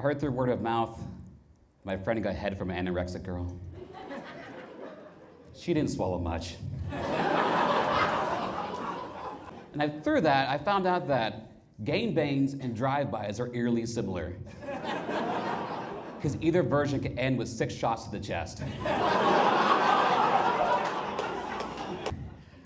heard through word of mouth my friend got head from an anorexic girl. She didn't swallow much. And through that, I found out that gangbangs and drive-bys are eerily similar. Because either version can end with 6 shots to the chest.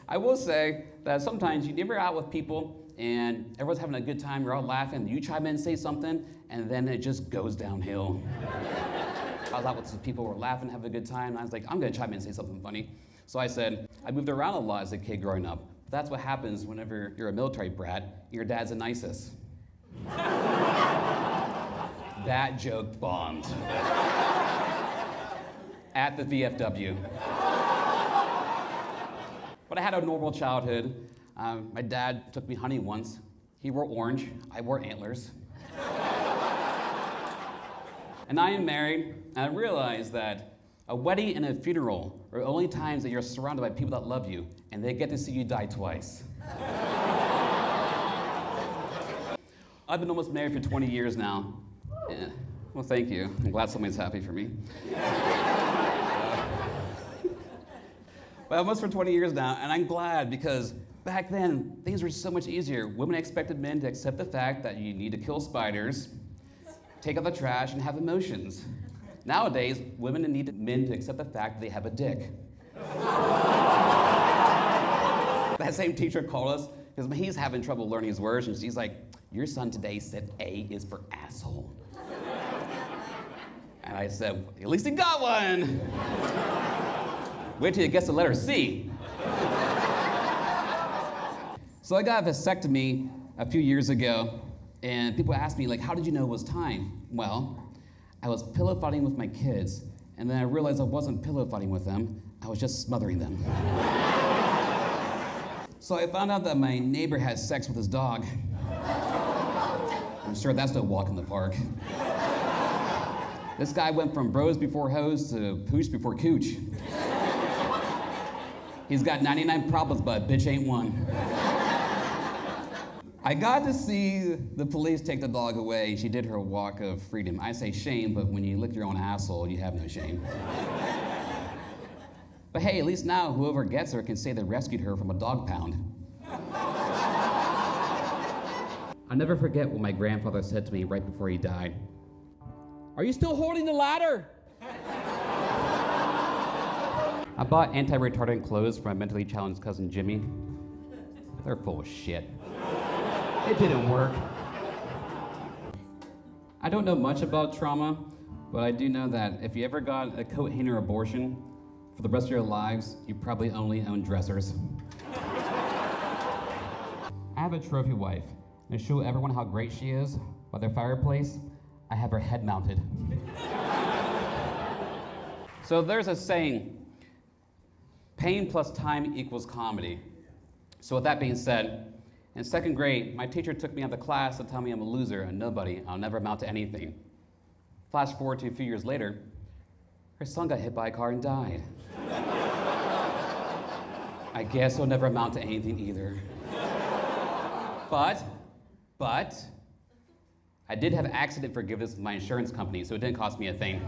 I will say that sometimes you're out with people and everyone's having a good time, you're all laughing, you chime in and say something, and then it just goes downhill. I was out with some people who were laughing, having a good time, and I was like, I'm gonna chime in and say something funny. So I said, I moved around a lot as a kid growing up. That's what happens whenever you're a military brat and your dad's an ISIS. That joke bombed. At the VFW. But I had a normal childhood. My dad took me hunting once. He wore orange, I wore antlers. And I am married, and I realized that a wedding and a funeral are only times that you're surrounded by people that love you, and they get to see you die twice. I've been almost married for 20 years now. Yeah. Well, thank you. I'm glad somebody's happy for me. But almost for 20 years now, and I'm glad because back then, things were so much easier. Women expected men to accept the fact that you need to kill spiders, take out the trash, and have emotions. Nowadays, women need men to accept the fact that they have a dick. That same teacher called us because he's having trouble learning his words, and she's like, your son today said A is for asshole. And I said, at least he got one. Wait till he gets the letter C. So I got a vasectomy a few years ago, and people asked me, like, how did you know it was time? Well, I was pillow fighting with my kids, and then I realized I wasn't pillow fighting with them, I was just smothering them. So I found out that my neighbor had sex with his dog. I'm sure that's no walk in the park. This guy went from bros before hoes to pooch before cooch. He's got 99 problems, but a bitch ain't one. I got to see the police take the dog away. She did her walk of freedom. I say shame, but when you lick your own asshole, you have no shame. But hey, at least now whoever gets her can say they rescued her from a dog pound. I'll never forget what my grandfather said to me right before he died. Are you still holding the ladder? I bought anti-retardant clothes for my mentally challenged cousin Jimmy. They're full of shit. It didn't work. I don't know much about trauma, but I do know that if you ever got a coat hanger abortion, for the rest of your lives, you probably only own dressers. I have a trophy wife, and to show everyone how great she is, by their fireplace, I have her head mounted. So there's a saying, pain plus time equals comedy. So with that being said, in 2nd grade, my teacher took me out of the class to tell me I'm a loser, a nobody, I'll never amount to anything. Flash forward to a few years later, her son got hit by a car and died. I guess I'll never amount to anything either. But, I did have accident forgiveness with my insurance company, so it didn't cost me a thing.